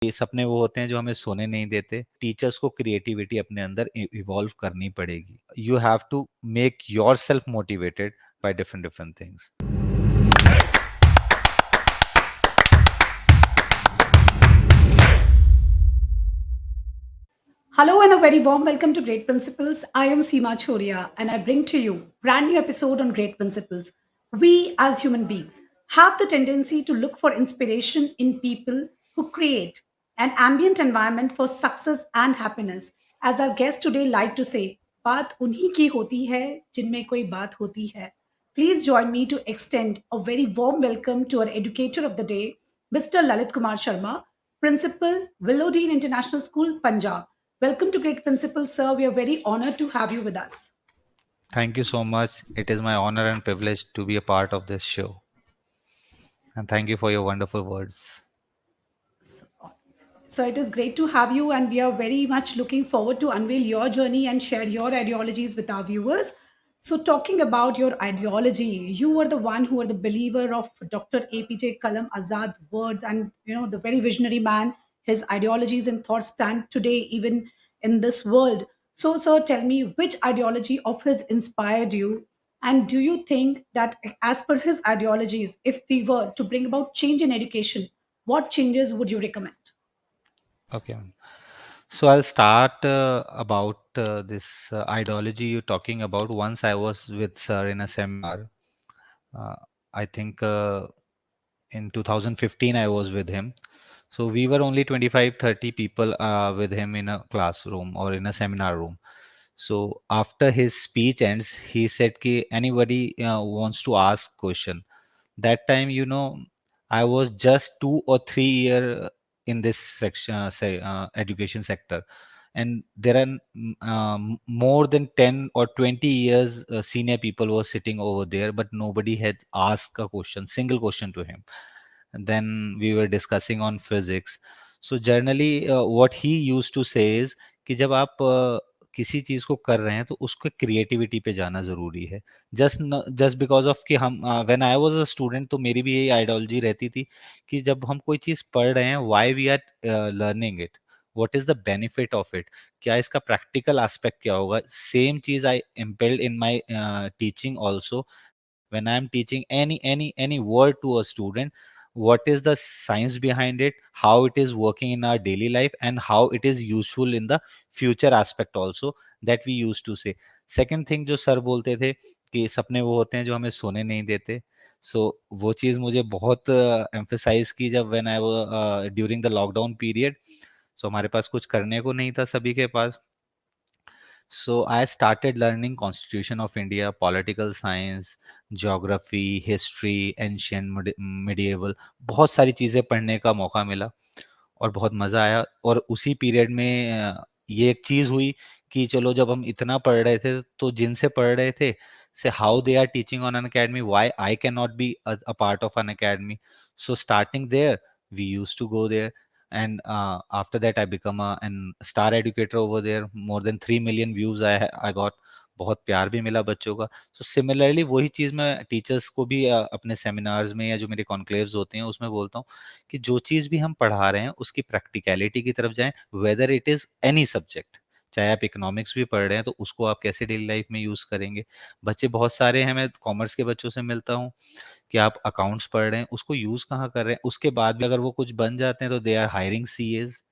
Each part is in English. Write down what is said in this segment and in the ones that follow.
ये सपने वो होते हैं जो हमें सोने नहीं देते। टीचर्स को क्रिएटिविटी अपने अंदर इवॉल्व करनी पड़ेगी। You have to make yourself motivated by different different things. Hello and a very warm welcome to Great Principles. I am Seema Chhoriya and I bring to you brand new episode on Great Principles. We as human beings have the tendency to look for inspiration in people who create an ambient environment for success and happiness. As our guest today like to say, बात उन्हीं की होती है जिनमें कोई बात होती है. Please join me to extend a very warm welcome to our educator of the day, Mr. Lalit Kumar Sharma, Principal, Willow Dene International School, Punjab. Welcome to Great Principles, sir. We are very honored to have you with us. Thank you so much. It is my honor and privilege to be a part of this show. And thank you for your wonderful words. So it is great to have you, and we are very much looking forward to unveil your journey and share your ideologies with our viewers. So, talking about your ideology, you were the one who were the believer of Dr. APJ Kalam Azad words, and the very visionary man. His ideologies and thoughts stand today even in this world. So, sir, tell me which ideology of his inspired you, and do you think that, as per his ideologies, if we were to bring about change in education, what changes would you recommend? Okay. So I'll start about this ideology you're talking about. Once I was with sir in a seminar. Uh, I think in 2015 I was with him. So we were only 25, 30 people with him in a classroom or in a seminar room. So after his speech ends, he said ki anybody wants to ask question. That time, I was just 2 or 3 year in this section, say education sector, and there are more than 10 or 20 years senior people were sitting over there, but nobody had asked a question, single question to him. And then we were discussing on physics. So generally what he used to say is कि जब आप किसी चीज को कर रहे हैं तो उसको क्रिएटिविटी पे जाना जरूरी है। जस्ट बिकॉज ऑफ कि हम when I was a student तो मेरी भी यही आइडियोलॉजी रहती थी कि जब हम कोई चीज पढ़ रहे हैं why we are learning it, what is the benefit of it, क्या इसका प्रैक्टिकल एस्पेक्ट क्या होगा। सेम चीज I impelled in my teaching also. when I am teaching any word to a student, what is the science behind it, how it is working in our daily life, and how it is useful in the future aspect also, that we used to say. Second thing जो sir बोलते थे कि सपने वो होते हैं जो हमें सोने नहीं देते, सो वो चीज़ मुझे बहुत एम्फेसाइज की जब when I during the lockdown period. So हमारे पास कुछ करने को नहीं था सभी के पास। So I started learning Constitution of India, political science, geography, history, ancient, medieval, बहुत सारी चीज़ें पढ़ने का मौका मिला और बहुत मज़ा आया। और उसी पीरियड में ये एक चीज़ हुई कि चलो जब हम इतना पढ़ रहे थे तो जिनसे पढ़ रहे थे से how they are teaching on an academy, why I can not be a part of an academy. So starting there we used to go there, and after that I become an star educator over there. More than 3 million views I got। बहुत प्यार भी मिला बच्चों का। So similarly वही चीज़ मैं teachers को भी अपने सेमिनार्स में या जो मेरे कॉन्क्लेव्स होते हैं उसमें बोलता हूँ कि जो चीज़ भी हम पढ़ा रहे हैं उसकी प्रैक्टिकलिटी की तरफ जाएं, whether it is any subject. चाहे आप इकोनॉमिक्स भी पढ़ रहे हैं तो उसको आप कैसे डेली लाइफ में यूज़ करेंगे। बच्चे बहुत सारे हैं, मैं कॉमर्स के बच्चों से मिलता हूँ कि आप अकाउंट्स पढ़ रहे हैं, उसको यूज़ कहाँ कर रहे हैं, उसके बाद भी अगर वो कुछ बन जाते हैं तो दे आर हायरिंग सीएज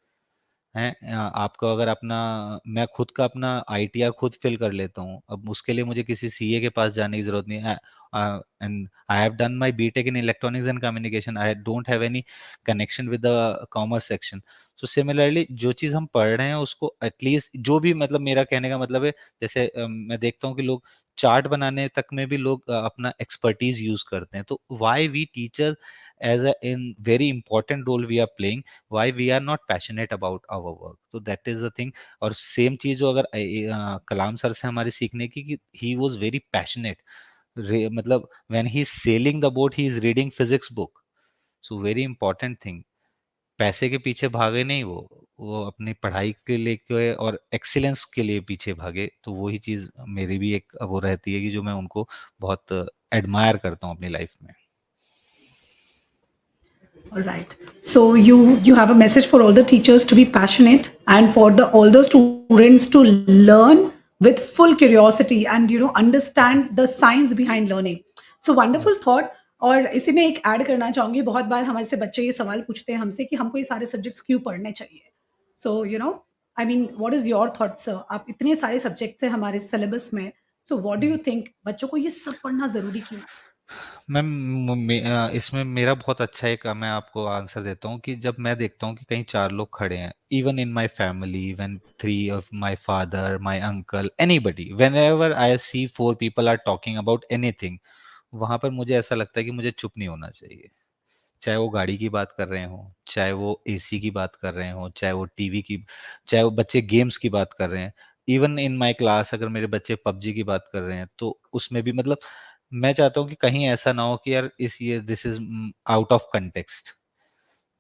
हैं। आपको अगर अपना, मैं खुद का अपना आईटीआर खुद फिल कर लेता हूँ, अब उसके लिए मुझे किसी सीए के पास जाने की ज़रूरत नहीं है। And I have done my BTech in electronics and communication, I don't have any connection with the commerce section. So similarly जो चीज़ हम पढ़ रहे हैं उसको एटलीस्ट, जो भी मतलब मेरा कहने का मतलब है, जैसे मैं देखता हूँ कि लोग चार्ट बनाने तक में भी लोग अपना एक्सपर्टीज यूज करते हैं। तो why we teacher as a in very important role we are playing, why we are not passionate about our work, so that is the thing। और सेम चीज जो अगर कलाम सर से हमारी सीखने की कि he was very passionate। मतलब when he is sailing the boat he is reading physics book। so very important thing, पैसे के पीछे भागे नहीं वो अपनी पढ़ाई के लिए के और एक्सीलेंस के लिए पीछे भागे। तो वही चीज मेरी भी एक वो रहती है कि जो मैं उनको बहुत एडमायर करता हूँ अपनी लाइफ में। All right. So you have a message for all the teachers to be passionate and for the all the students to learn with full curiosity and understand the science behind learning. So wonderful Yes. Thought. और इसी में एक add करना चाहूंगी, बहुत बार हमारे से बच्चे ये सवाल पूछते हैं हमसे कि हमको ये सारे सब्जेक्ट्स क्यों पढ़ने चाहिए. So I mean what is your thoughts sir, आप इतने सारे सब्जेक्ट्स हैं हमारे सिलेबस में, so what do you think बच्चों को ये सब पढ़ना जरूरी क्यों है? मैम, इसमें मेरा बहुत अच्छा एक मैं आपको आंसर देता हूँ कि जब मैं देखता हूँ कि कहीं चार लोग खड़े हैं, even in my family, when three of my father, my uncle, anybody, whenever I see four people are talking about anything, वहां पर मुझे ऐसा लगता है कि मुझे चुप नहीं होना चाहिए। चाहे वो गाड़ी की बात कर रहे हों, चाहे वो एसी की बात कर रहे हों, चाहे वो टीवी की, चाहे वो बच्चे गेम्स की बात कर रहे हैं। इवन इन माय क्लास अगर मेरे बच्चे पबजी की बात कर रहे हैं, तो उसमें भी मतलब मैं चाहता हूँ कि कहीं ऐसा ना हो कि यार इस ये this is out of context.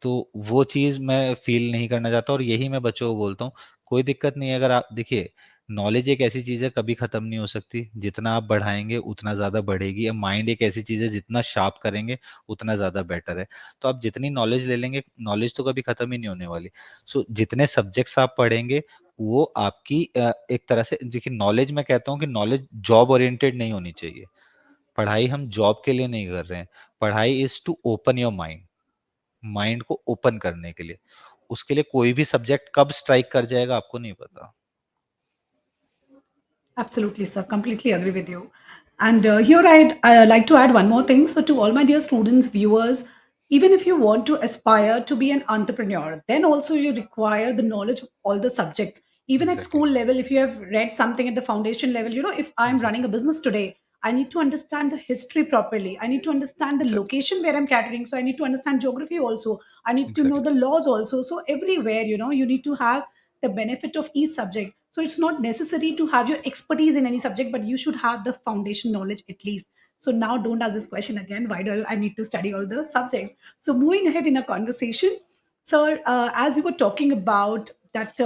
तो वो चीज़ मैं फ़ील नहीं करना चाहता और यही मैं बच्चों को बोलता हूँ, कोई दिक्कत नहीं है अगर आप देखिए, नॉलेज एक ऐसी चीज़ है कभी ख़त्म नहीं हो सकती, जितना आप बढ़ाएँगे उतना ज़्यादा बढ़ेगी। माइंड एक ऐसी चीज़ है जितना शार्प करेंगे उतना ज़्यादा बेटर है। तो आप जितनी नॉलेज ले लेंगे, नॉलेज तो कभी ख़त्म ही नहीं होने वाली। सो जितने सब्जेक्ट्स आप पढ़ेंगे, वो आपकी एक तरह से देखिए, नॉलेज मैं कहता हूँ कि नॉलेज जॉब ओरिएंटेड नहीं होनी चाहिए। पढ़ाई हम जॉब के लिए नहीं कर रहे हैं, पढ़ाई is to open your mind. Mind को ओपन करने के लिए, उसके लिए कोई भी सब्जेक्ट कब स्ट्राइक कर जाएगा आपको नहीं पता। Absolutely, sir. Completely agree with you. And here I'd like to add one more thing. So, to all my dear students, viewers, even if you want to aspire to be an entrepreneur, then also you require the knowledge of all the subjects. Even at Exactly. school level, if you have read something at the foundation level, if I'm running Exactly. a business today, I need to understand the history properly. I need to understand the Exactly. location where I'm catering. So, I need to understand geography also. I need to know Exactly. the laws also. So, everywhere, you need to have the benefit of each subject. So it's not necessary to have your expertise in any subject, but you should have the foundation knowledge at least. So now don't ask this question again. Why do I need to study all the subjects? So moving ahead in a conversation, so as you were talking about that,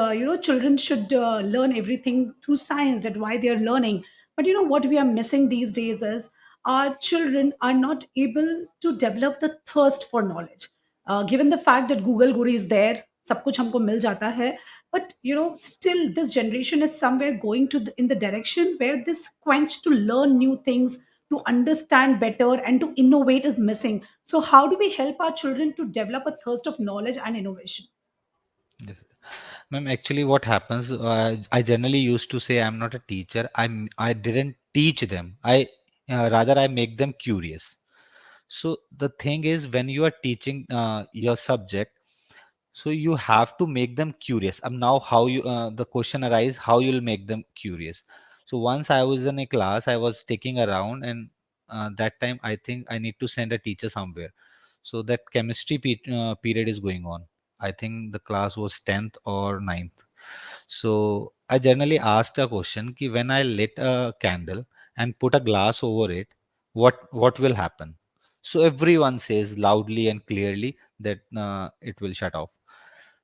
children should learn everything through science. That why they are learning. But what we are missing these days is our children are not able to develop the thirst for knowledge. Given the fact that Google Guru is there, सब कुछ हमको मिल जाता है, but still this generation is somewhere going in the direction where this quench to learn new things, to understand better and to innovate is missing. So how do we help our children to develop a thirst of knowledge and innovation? Yes. Ma'am, actually what happens, I generally used to say I'm not a teacher. I didn't teach them. I rather I make them curious. So the thing is, when you are teaching your subject, so you have to make them curious. Now how you the question arise, how you'll make them curious. So once I was in a class, I was taking around, and that time I think I need to send a teacher somewhere. So that chemistry period is going on. I think the class was 10th or ninth. So I generally asked a question ki when I lit a candle and put a glass over it, what will happen? So everyone says loudly and clearly that it will shut off.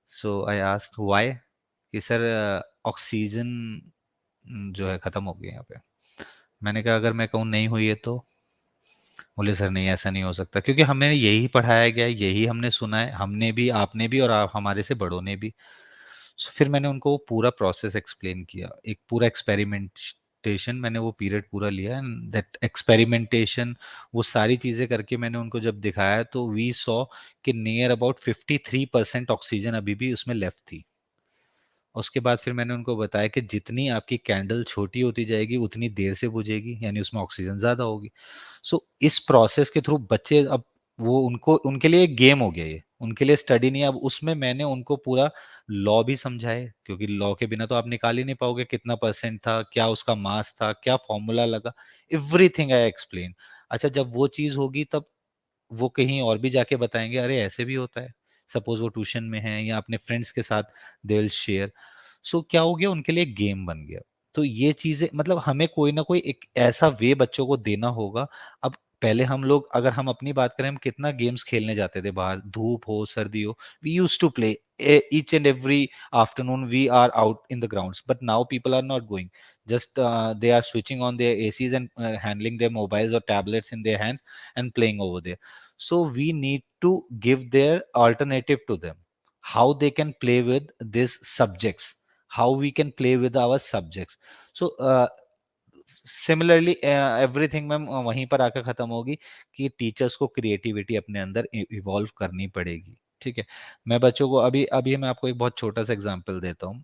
So I asked why? कि sir oxygen जो है खत्म हो गई यहाँ पे। मैंने कहा अगर मैं कहूँ नहीं हुई है तो? बोले सर नहीं, ऐसा नहीं हो सकता, क्योंकि हमें यही पढ़ाया गया है, यही हमने सुना है, हमने भी, आपने भी, और आप हमारे से बड़ों ने भी। सो फिर मैंने उनको वो पूरा प्रोसेस एक्सप्लेन किया, एक पूरा एक्सपेरिमेंटेशन, मैंने वो पीरियड पूरा लिया, एंड दैट एक्सपेरिमेंटेशन, वो सारी चीज़ें करके मैंने उनको जब दिखाया तो वी सॉ कि नियर अबाउट 53% ऑक्सीजन अभी भी उसमें लेफ्ट थी। उसके बाद फिर मैंने उनको बताया कि जितनी आपकी कैंडल छोटी होती जाएगी उतनी देर से बुझेगी, यानी उसमें ऑक्सीजन ज़्यादा होगी। सो इस प्रोसेस के थ्रू बच्चे अब, वो उनको, उनके लिए एक गेम हो गया ये, उनके लिए स्टडी नहीं है। अब उसमें मैंने उनको पूरा लॉ भी समझाए, क्योंकि लॉ के बिना तो आप निकाल ही नहीं पाओगे कितना परसेंट था, क्या उसका मास था, क्या फॉर्मूला लगा, एवरीथिंग आई एक्सप्लेन। अच्छा, जब वो चीज़ होगी तब वो कहीं और भी जाके बताएंगे अरे ऐसे भी होता है। सपोज वो ट्यूशन में है या अपने फ्रेंड्स के साथ दे विल शेयर। सो क्या हो गया, उनके लिए गेम बन गया। तो ये चीजें मतलब हमें कोई ना कोई एक ऐसा वे बच्चों को देना होगा। अब पहले हम लोग, अगर हम अपनी बात करें, हम कितना गेम्स खेलने जाते थे बाहर, धूप हो सर्दी हो, we use to play each and every afternoon. We are out in the grounds, but now people are not going. Just they are switching on their ACs and handling their mobiles or tablets in their hands and playing over there. So we need to give their alternative to them, how they can play with these subjects, how we can play with our subjects. So similarly everything ma'am वहीं पर आकर खत्म होगी कि teachers को creativity अपने अंदर evolve करनी पड़ेगी। ठीक है, मैं बच्चों को अभी अभी मैं आपको एक बहुत छोटा सा एग्जांपल देता हूँ।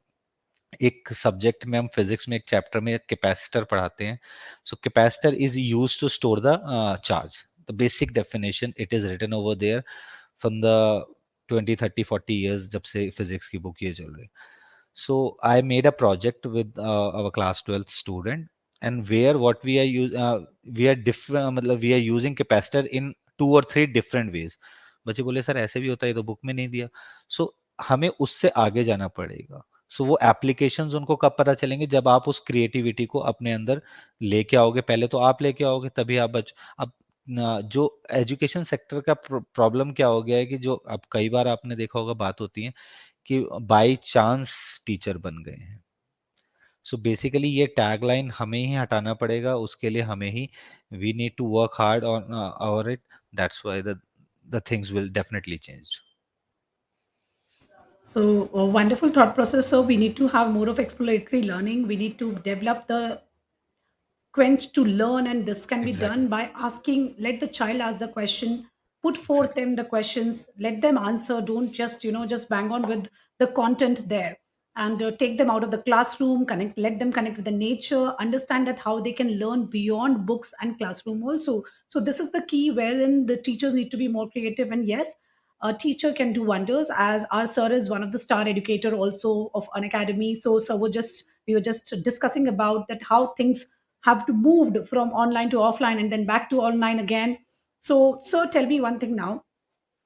एक सब्जेक्ट में हम फिजिक्स में एक चैप्टर में कैपेसिटर पढ़ाते हैं। So capacitor is use to store the charge. The basic definition it is written over there from the 20 30 40 years जब से फिजिक्स की बुक ये चल रही है। So I made a project with our class 12th student, and where what we are we are different, मतलब we are using capacitor in 2 or 3 different ways. बच्चे बोले सर ऐसे भी होता है, ये तो बुक में नहीं दिया। सो हमें उससे आगे जाना पड़ेगा। सो वो एप्लीकेशंस उनको कब पता चलेंगे, जब आप उस क्रिएटिविटी को अपने अंदर लेके आओगे। पहले तो आप लेके आओगे, तभी आप अब जो एजुकेशन सेक्टर का प्रॉब्लम क्या हो गया है कि जो अब कई बार आपने देखा होगा बात होती है कि बाय चांस टीचर बन गए हैं। सो बेसिकली ये टैगलाइन हमें ही हटाना पड़ेगा, उसके लिए हमें ही we need to work hard on और it. That's why the things will definitely change. So, a wonderful thought process. So, we need to have more of exploratory learning. We need to develop the quench to learn, and this can be exactly, done by asking, let the child ask the question, put forth exactly. them the questions, let them answer. Don't just just bang on with the content there, and take them out of the classroom, connect, let them connect with the nature, understand that how they can learn beyond books and classroom also. So this is the key wherein the teachers need to be more creative. And yes, a teacher can do wonders, as our sir is one of the star educator also of an academy. So sir, we were just discussing about that how things have to moved from online to offline and then back to online again. So sir, tell me one thing now.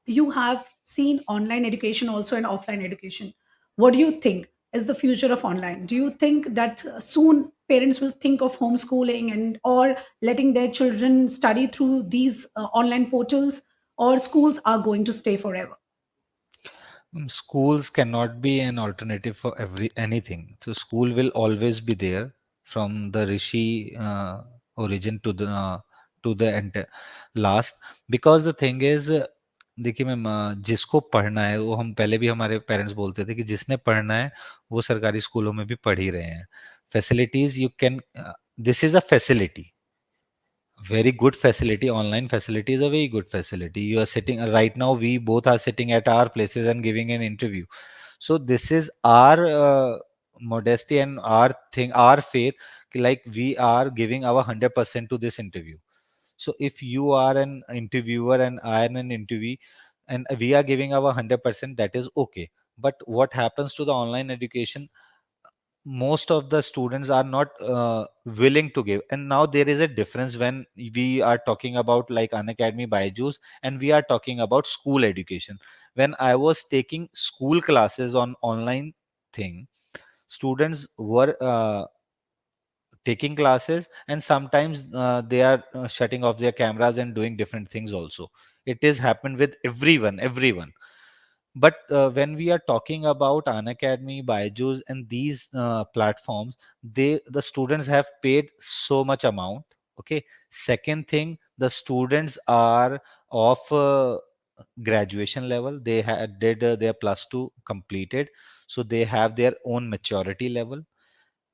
You have seen online education also and offline education. What do you think is the future of online? Do you think that soon parents will think of homeschooling and or letting their children study through these online portals, or schools are going to stay forever? Schools cannot be an alternative for every anything. So school will always be there from the Rishi origin to the last. Because the thing is, देखिए ma'am, जिसको पढ़ना है वो, हम पहले भी हमारे parents बोलते थे कि जिसने पढ़ना है वो सरकारी स्कूलों में भी पढ़ ही रहे हैं। Facilities you can, this is a facility, very good facility. Online facility is a very good facility. You are sitting right now, we both are sitting at our places and giving an interview. So this is our modesty and our thing, our faith, like we are giving our 100% to this interview. So if you are an interviewer and I am an interviewee and we are giving our 100%, that is okay. But what happens to the online education, most of the students are not willing to give. And now there is a difference when we are talking about like Unacademy, Byju's, and we are talking about school education. When I was taking school classes on online thing, students were taking classes, and sometimes they are shutting off their cameras and doing different things also. It is happened with everyone. But when we are talking about Unacademy, Byju's, and these platforms, the students have paid so much amount. Okay. Second thing, the students are of graduation level. They had did their plus two completed, so they have their own maturity level.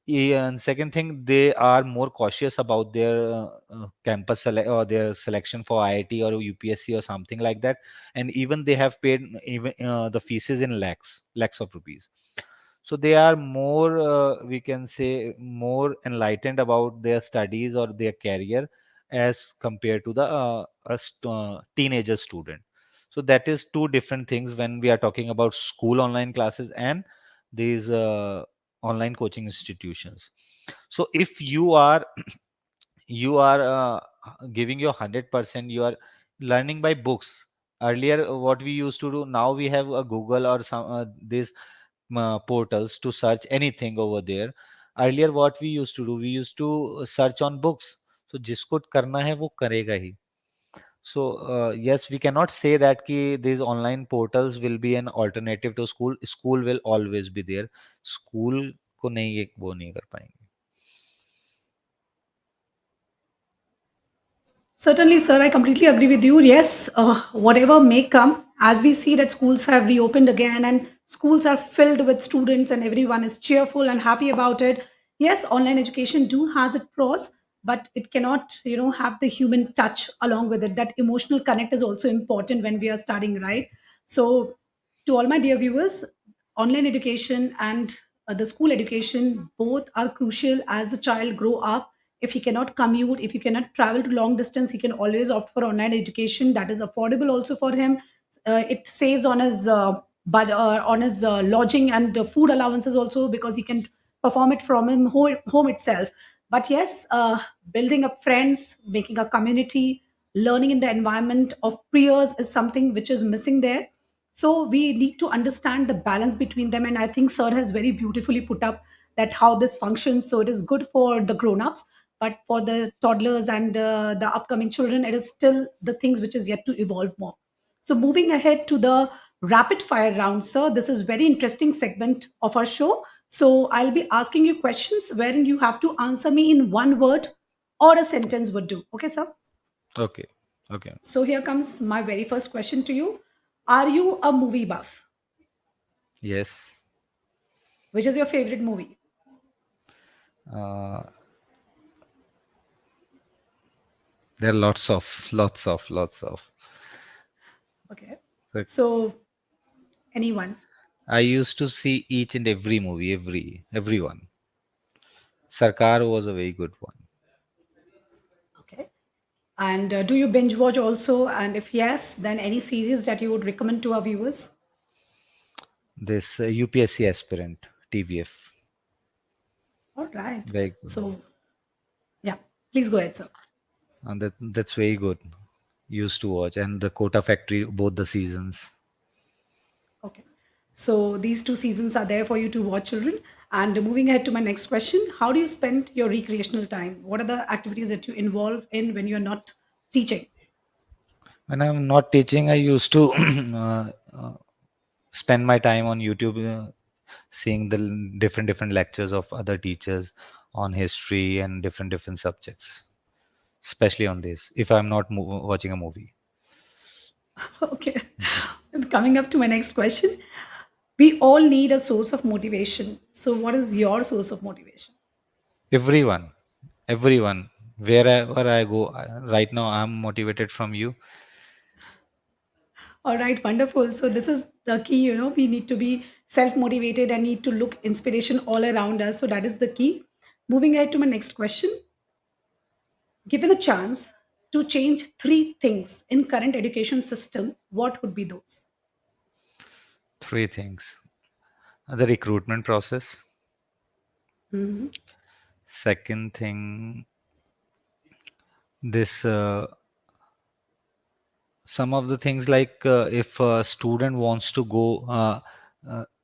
Yeah, and second thing, they are more cautious about their or their selection for IIT or UPSC or something like that. And even they have paid even the fees is in lakhs of rupees. So they are more, we can say, more enlightened about their studies or their career as compared to the teenager student. So that is two different things when we are talking about school online classes and these online coaching institutions. So if you are you are giving your 100%, you are learning by books. Earlier what we used to do, now we have a Google or some these portals to search anything over there. Earlier what we used to do, we used to search on books. So जिसको करना है वो करेगा ही. So yes, we cannot say that ki these online portals will be an alternative to school. School will always be there. School को नहीं एक वो नहीं कर पाएंगे. Certainly, sir, I completely agree with you. Yes, whatever may come, as we see that schools have reopened again and schools are filled with students and everyone is cheerful and happy about it. Yes, online education do has its pros, but it cannot, have the human touch along with it. That emotional connect is also important when we are studying, right? So, to all my dear viewers, online education and the school education both are crucial as the child grow up. If he cannot commute, if he cannot travel to long distance, he can always opt for online education that is affordable also for him. It saves on his on his lodging and food allowances also, because he can perform it from home itself. But yes, building up friends, making a community, learning in the environment of peers is something which is missing there. So we need to understand the balance between them, and I think sir has very beautifully put up that how this functions. So it is good for the grown-ups, but for the toddlers and the upcoming children, it is still the things which is yet to evolve more. So moving ahead to the rapid fire round, sir, this is very interesting segment of our show. So I'll be asking you questions wherein you have to answer me in one word or a sentence would do. Okay, sir? Okay, okay. So here comes my very first question to you. Are you a movie buff? Yes. Which is your favorite movie? uh, there are lots of. Okay. Like, So anyone. I used to see each and every movie, everyone. Sarkar was a very good one. Okay. And do you binge watch also? And if yes, then any series that you would recommend to our viewers? This UPSC aspirant, TVF, All right. very good. So yeah, please go ahead, sir. And that's very good. Used to watch, and the Kota Factory, both the seasons. Okay. So these two seasons are there for you to watch, children. And moving ahead to my next question, how do you spend your recreational time? What are the activities that you involve in when you're not teaching? When I'm not teaching, I used to spend my time on YouTube, seeing the different lectures of other teachers on history and different subjects, especially on this. If I'm not watching a movie, Okay. And coming up to my next question, we all need a source of motivation. So, what is your source of motivation? everyone, everyone, wherever I go, right now I'm motivated from you. All right, wonderful. So, this is the key, we need to be self motivated and need to look inspiration all around us. So, that is the key. Moving ahead to my next question, given a chance to change three things in current education system, what would be those? Three things: the recruitment process. Mhm. Second thing, this some of the things like if a student wants to go,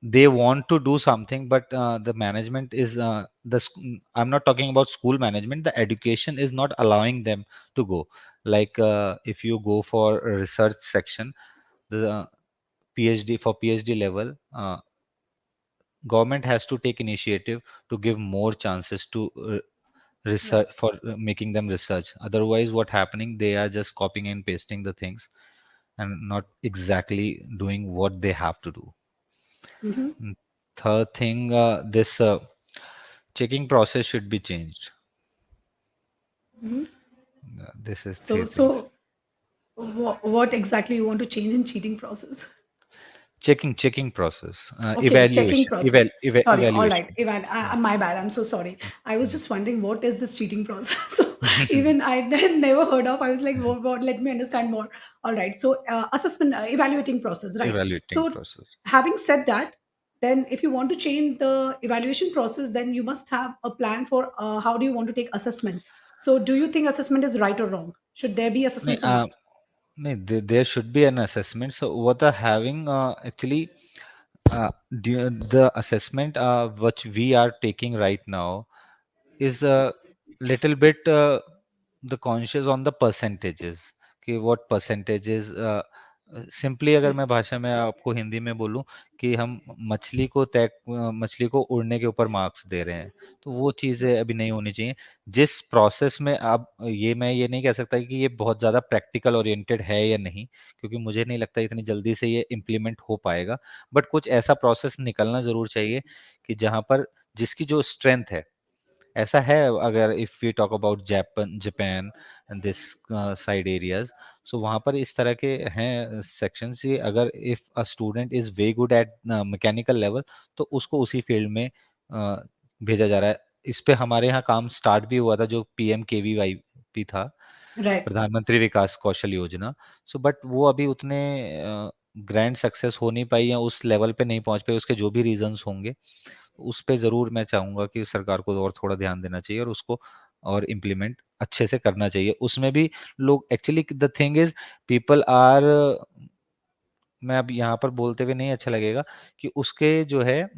they want to do something, but the management is I'm not talking about school management, the education is not allowing them to go. Like if you go for a research section, the PhD, for PhD level, government has to take initiative to give more chances to Yeah. research, for making them research. Otherwise what happening, they are just copying and pasting the things and not exactly doing what they have to do. Mhm. Mm, Third thing, this checking process should be changed. Mhm. This is three So, things. what exactly you want to change in cheating process? Checking process, Okay, checking process. Sorry, all right. evaluation. Even Yeah. my bad. I'm so sorry. I was Mm. just wondering what is this cheating process. So even I had never heard of. I was like, what? Let me understand more. All right. So assessment, evaluating process, right? Evaluating So process. having said that, then if you want to change the evaluation process, then you must have a plan for how do you want to take assessments. So do you think assessment is right or wrong? Should there be No, assessments or not? no, there should be an assessment. So what are having actually, the assessment which we are taking right now is a little bit the conscious on the percentages. कि what percentages, simply अगर मैं भाषा में आपको हिंदी में बोलूं कि हम मछली को उड़ने के ऊपर मार्क्स दे रहे हैं, तो वो चीज़ें अभी नहीं होनी चाहिए। जिस प्रोसेस में आप, ये मैं ये नहीं कह सकता कि ये बहुत ज़्यादा प्रैक्टिकल ओरिएंटेड है या नहीं, क्योंकि मुझे नहीं लगता इतनी जल्दी से ये इम्प्लीमेंट हो पाएगा। बट कुछ ऐसा प्रोसेस निकलना ज़रूर चाहिए कि जहाँ पर जिसकी जो स्ट्रेंथ है, ऐसा है, अगर if we talk about Japan Japan and this side areas, so वहाँ पर इस तरह के हैं सेक्शंस, ये अगर if a student is very good at mechanical level, तो उसको उसी फील्ड में भेजा जा रहा है। इस पे हमारे यहाँ काम स्टार्ट भी हुआ था, जो PMKVYP था, Right. प्रधानमंत्री विकास कौशल योजना। सो बट वो अभी उतने ग्रैंड सक्सेस हो नहीं पाई, या उस लेवल पे नहीं पहुंच पाई, उसके जो भी रीजंस होंगे, उस पे ज़रूर मैं चाहूँगा कि सरकार को और थोड़ा ध्यान देना चाहिए, और उसको और इम्प्लीमेंट अच्छे से करना चाहिए। उसमें भी लोग actually, the thing is, people are, मैं अब यहाँ पर बोलते हुए नहीं अच्छा लगेगा, कि उसके जो है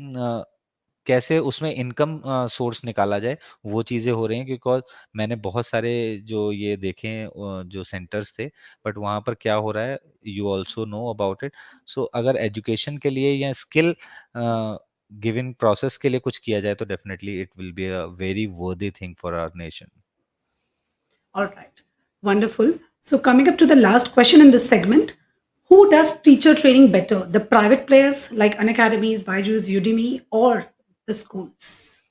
कैसे उसमें इनकम सोर्स निकाला जाए, वो चीज़ें हो रही हैं। बिकॉज़ मैंने बहुत सारे जो ये देखे हैं जो सेंटर्स थे, बट वहाँ पर क्या हो रहा है, you also know about it. So अगर एजुकेशन के लिए या स्किल गिविंग प्रोसेस के लिए कुछ किया जाए, तो definitely it will be a very worthy thing for our nation. All right. Wonderful. So, coming up to the last question in this segment, who does teacher training better? The private players like Unacademies, Byju's, Udemy, or the schools?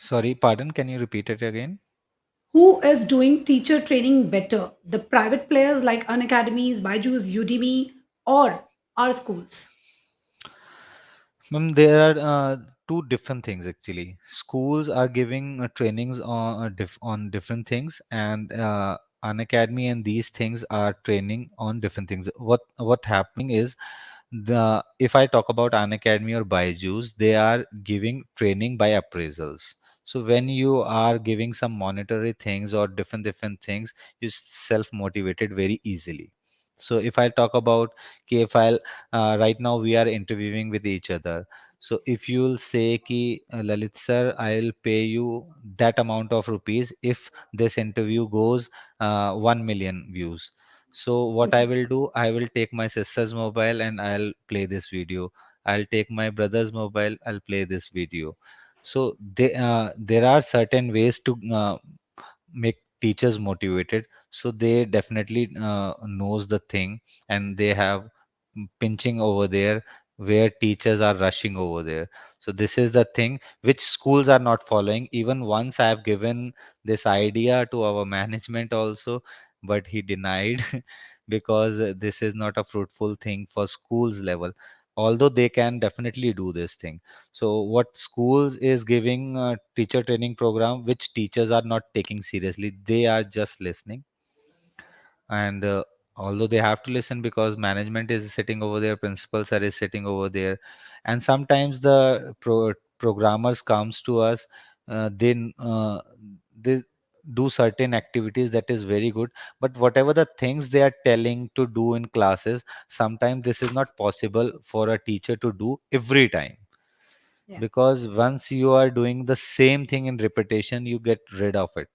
Sorry, pardon, can you repeat it again? Who is doing teacher training better? The private players like Unacademies, Byju's, Udemy, or our schools? Ma'am, there are two different things actually. Schools are giving trainings on different things, and an academy and these things are training on different things. What happening is, the if I talk about an academy or Byju's, they are giving training by appraisals. So when you are giving some monetary things or different things, you self motivated very easily. So if I talk about KFIL, right now we are interviewing with each other. So if you will say ki Lalit sir, I'll pay you that amount of rupees if this interview goes 1 million views. So what I will do, I will take my sister's mobile and I'll play this video. I'll take my brother's mobile, I'll play this video. So there are certain ways to make teachers motivated. So they definitely knows the thing, and they have pinching over there where teachers are rushing over there. So this is the thing which schools are not following. Even once I have given this idea to our management also, but he denied because this is not a fruitful thing for schools level, although they can definitely do this thing. So what schools is giving teacher training program which teachers are not taking seriously, they are just listening. And although they have to listen because management is sitting over there, principal sir is sitting over there, and sometimes the programmers comes to us, they do certain activities that is very good, but whatever the things they are telling to do in classes, sometimes this is not possible for a teacher to do every time, Yeah. because once you are doing the same thing in repetition, you get rid of it.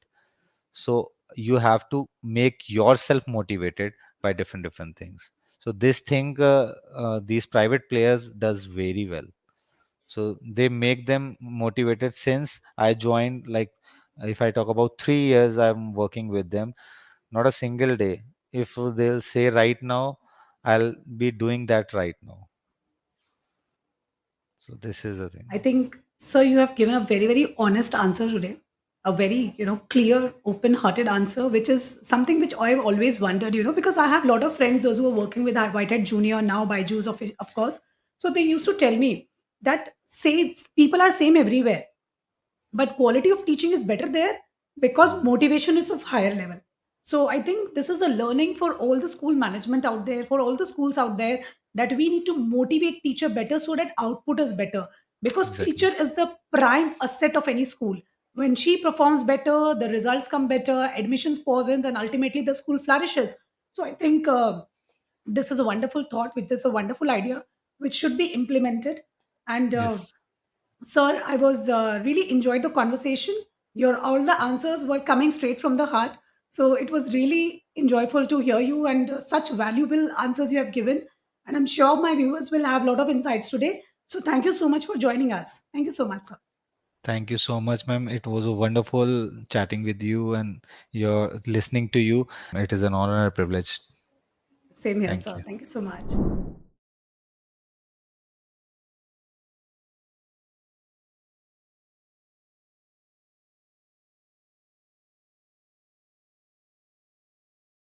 So you have to make yourself motivated by different things. So this thing, these private players does very well. So they make them motivated. Since I joined, like, if I talk about 3 years I'm working with them, not a single day if they'll say right now, I'll be doing that right now. So this is the I thing. think, sir, you have given a very, very honest answer today. A very, clear, open-hearted answer, which is something which I've always wondered, because I have a lot of friends, those who are working with our Whitehead Junior, now by Jews, of course. So they used to tell me that same people are same everywhere, but quality of teaching is better there because Mm. motivation is of higher level. So I think this is a learning for all the school management out there, for all the schools out there, that we need to motivate teacher better so that output is better, because Exactly. teacher is the prime asset of any school. When she performs better, the results come better, admissions pauses, and ultimately the school flourishes. So I think this is a wonderful thought, which is a wonderful idea which should be implemented. And Yes. sir, I was really enjoyed the conversation. Your all the answers were coming straight from the heart. So it was really enjoyable to hear you and such valuable answers you have given. And I'm sure my viewers will have a lot of insights today. So thank you so much for joining us. Thank you so much, sir. Thank you so much, ma'am. It was a wonderful chatting with you and your listening to you. It is an honor and a privilege. Same here, Thank sir. you. Thank you so much.